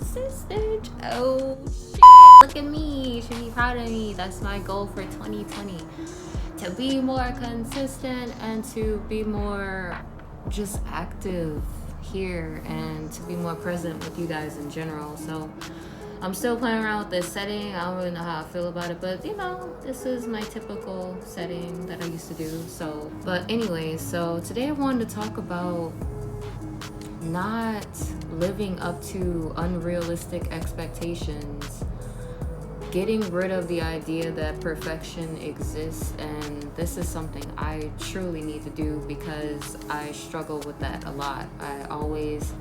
consistent. Oh shit, look at me. You should be proud of me. That's my goal for 2020. To be more consistent and to be more just active here and to be more present with you guys in general. So I'm still playing around with this setting. I don't really know how I feel about it, but this is my typical setting that I used to do. So, but anyway, so today I wanted to talk about not living up to unrealistic expectations, getting rid of the idea that perfection exists. And this is something I truly need to do because I struggle with that a lot. I always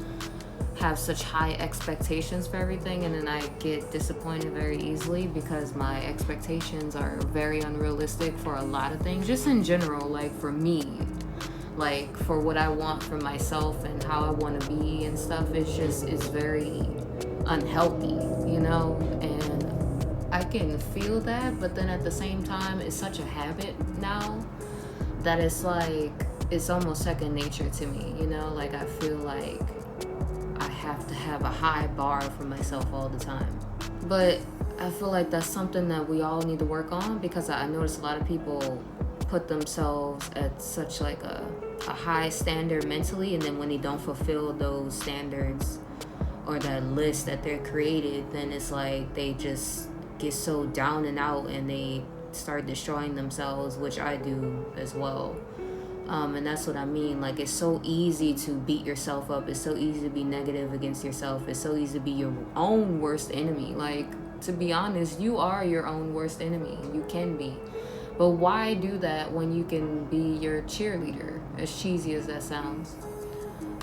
have such high expectations for everything, and then I get disappointed very easily because my expectations are very unrealistic for a lot of things, just in general. Like for me, like for what I want for myself and how I want to be and stuff, it's very unhealthy, and I can feel that, but then at the same time it's such a habit now that it's like it's almost second nature to me, like I feel like I have to have a high bar for myself all the time. But I feel like that's something that we all need to work on, because I notice a lot of people put themselves at such like a high standard mentally, and then when they don't fulfill those standards or that list that they're created, then it's like they just get so down and out and they start destroying themselves, which I do as well. And that's what I mean. Like, it's so easy to beat yourself up. It's so easy to be negative against yourself. It's so easy to be your own worst enemy. Like, to be honest, you are your own worst enemy. You can be. But why do that when you can be your cheerleader? As cheesy as that sounds.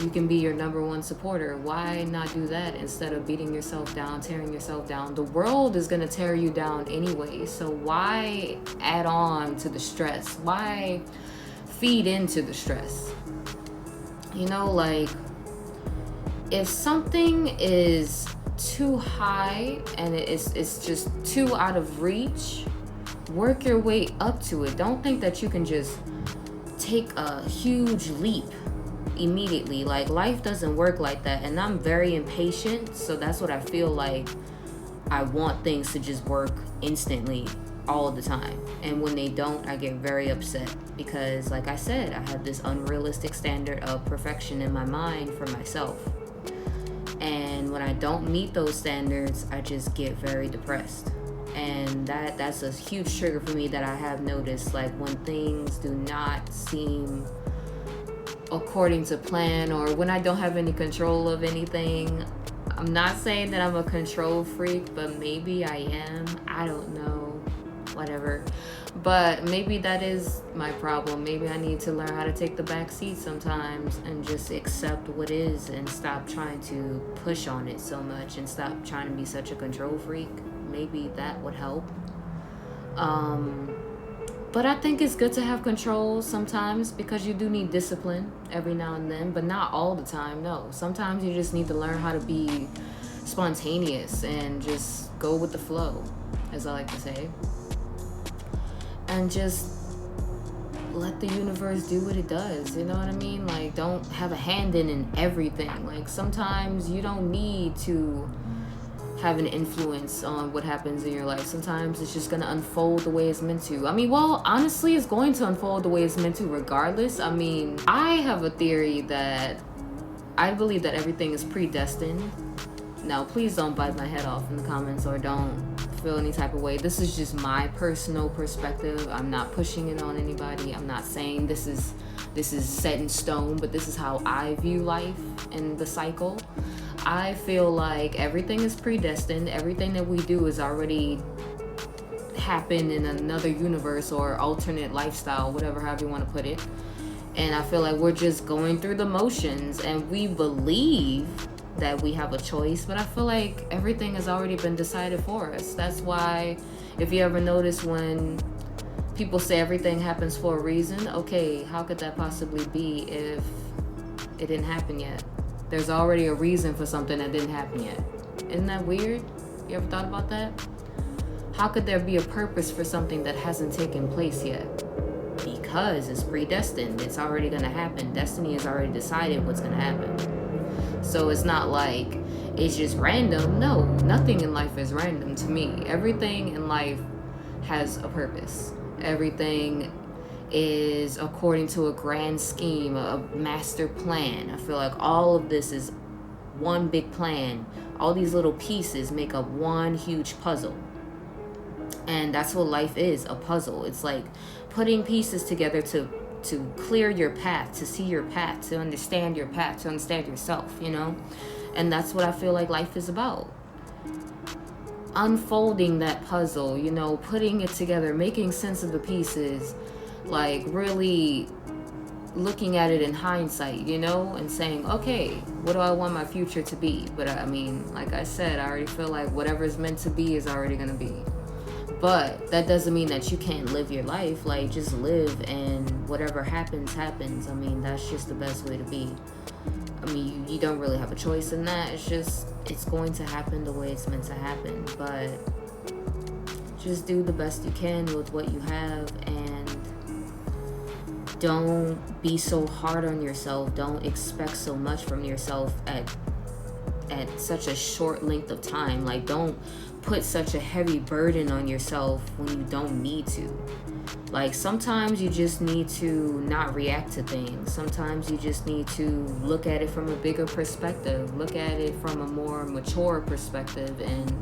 You can be your number one supporter. Why not do that instead of beating yourself down, tearing yourself down? The world is going to tear you down anyway. So why add on to the stress? Why feed into the stress? Like, if something is too high and it's just too out of reach, work your way up to it. Don't think that you can just take a huge leap immediately. Like, life doesn't work like that, and I'm very impatient, so that's what I feel like. I want things to just work instantly all the time, and when they don't, I get very upset because, like I said, I have this unrealistic standard of perfection in my mind for myself, and when I don't meet those standards, I just get very depressed. And that's a huge trigger for me that I have noticed. Like, when things do not seem according to plan, or when I don't have any control of anything. I'm not saying that I'm a control freak, but maybe I am. I don't know. Whatever. But maybe that is my problem. Maybe I need to learn how to take the back seat sometimes and just accept what is and stop trying to push on it so much and stop trying to be such a control freak. Maybe that would help. But I think it's good to have control sometimes, because you do need discipline every now and then, but not all the time. No, sometimes you just need to learn how to be spontaneous and just go with the flow, as I like to say, and just let the universe do what it does. You know what I mean? Like, don't have a hand in everything. Like, sometimes you don't need to have an influence on what happens in your life. Sometimes it's just going to unfold the way it's meant to. Honestly, it's going to unfold the way it's meant to regardless. I have a theory that I believe that everything is predestined. Now, please don't bite my head off in the comments, or don't feel any type of way. This is just my personal perspective. I'm not pushing it on anybody. I'm not saying this is set in stone, but this is how I view life and the cycle. I feel like everything is predestined. Everything that we do is already happened in another universe or alternate lifestyle, however you want to put it. And I feel like we're just going through the motions, and we believe that we have a choice, but I feel like everything has already been decided for us. That's why, if you ever notice when people say everything happens for a reason, okay, how could that possibly be if it didn't happen yet? There's already a reason for something that didn't happen yet. Isn't that weird? You ever thought about that? How could there be a purpose for something that hasn't taken place yet? Because it's predestined. It's already going to happen. Destiny has already decided what's going to happen. So it's not like it's just random. No, nothing in life is random to me. Everything in life has a purpose. Everything is according to a grand scheme, a master plan. I feel like all of this is one big plan. All these little pieces make up one huge puzzle. And that's what life is, a puzzle. It's like putting pieces together to clear your path, to see your path, to understand your path, to understand yourself, you know? And that's what I feel like life is about. Unfolding that puzzle, you know, putting it together, making sense of the pieces, like really looking at it in hindsight, you know, and saying, okay, what do I want my future to be? But I mean, like I said, I already feel like whatever's meant to be is already going to be. But that doesn't mean that you can't live your life. Like, just live, and whatever happens, happens. I mean, that's just the best way to be. I mean, you don't really have a choice in that. It's just, it's going to happen the way it's meant to happen. But just do the best you can with what you have, and don't be so hard on yourself. Don't expect so much from yourself at such a short length of time. Like, don't put such a heavy burden on yourself when you don't need to. Like, sometimes you just need to not react to things. Sometimes you just need to look at it from a bigger perspective, look at it from a more mature perspective, and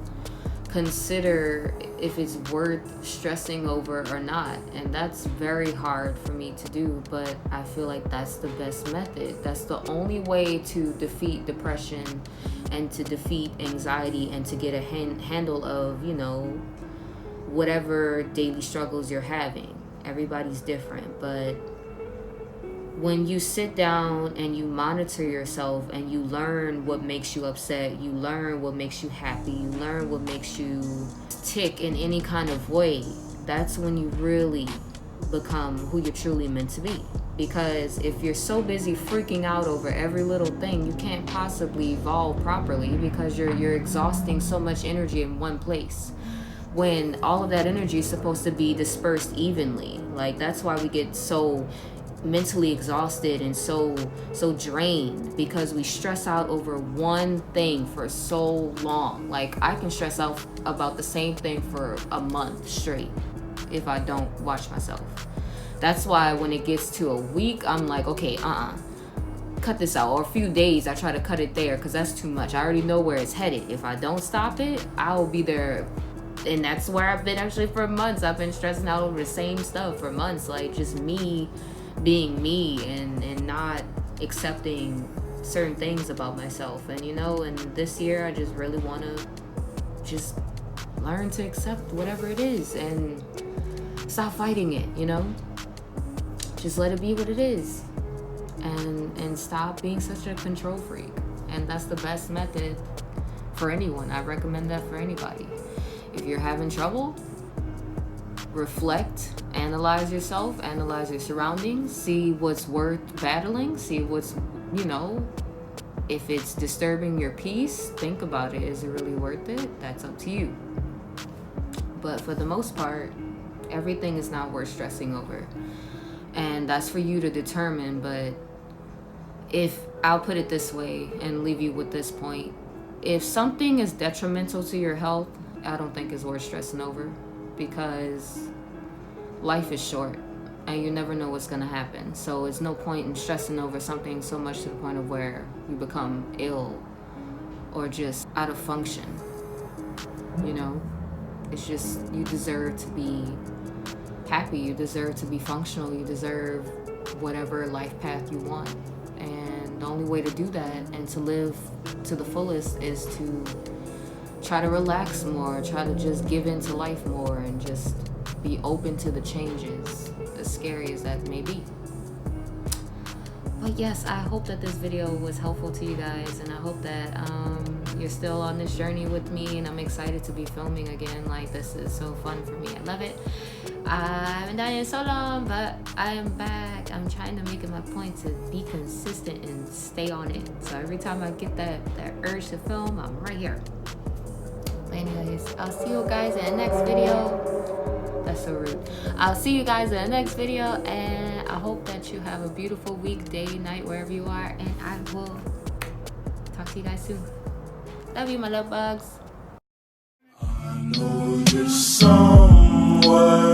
consider if it's worth stressing over or not. And that's very hard for me to do, but I feel like that's the best method. That's the only way to defeat depression and to defeat anxiety and to get a handle of, you know, whatever daily struggles you're having. Everybody's different, but when you sit down and you monitor yourself and you learn what makes you upset, you learn what makes you happy, you learn what makes you tick in any kind of way, that's when you really become who you're truly meant to be. Because if you're so busy freaking out over every little thing, you can't possibly evolve properly, because you're exhausting so much energy in one place, when all of that energy is supposed to be dispersed evenly. Like, that's why we get so mentally exhausted and so drained, because we stress out over one thing for so long. Like, I can stress out about the same thing for a month straight if I don't watch myself. That's why when it gets to a week, I'm like, okay, cut this out. Or a few days, I try to cut it there, because that's too much. I already know where it's headed. If I don't stop it, I'll be there. And that's where I've been actually for months. I've been stressing out over the same stuff for months. Like, just me being me and not accepting certain things about myself. And, you know, and this year I just really want to just learn to accept whatever it is and stop fighting it, you know? Just let it be what it is, and stop being such a control freak. And that's the best method for anyone. I recommend that for anybody. If you're having trouble, reflect, analyze yourself, analyze your surroundings, see what's worth battling, see what's, you know, if it's disturbing your peace, think about it. Is it really worth it? That's up to you. But for the most part, everything is not worth stressing over. And that's for you to determine. But if, I'll put it this way and leave you with this point, if something is detrimental to your health, I don't think it's worth stressing over, because life is short and you never know what's going to happen. So it's no point in stressing over something so much to the point of where you become ill or just out of function. You know, it's just, you deserve to be happy, you deserve to be functional, you deserve whatever life path you want. And the only way to do that and to live to the fullest is to try to relax more, try to just give into life more, and just be open to the changes, as scary as that may be. But yes, I hope that this video was helpful to you guys, and I hope that you're still on this journey with me, and I'm excited to be filming again. Like, this is so fun for me. I love it. I haven't done it in so long, but I am back. I'm trying to make it my point to be consistent and stay on it. So every time I get that urge to film, I'm right here. Anyways, I'll see you guys in the next video. That's so rude. I'll see you guys in the next video, and I hope that you have a beautiful week, day, night, wherever you are, and I will talk to you guys soon. Love you, my love bugs. I know you're somewhere,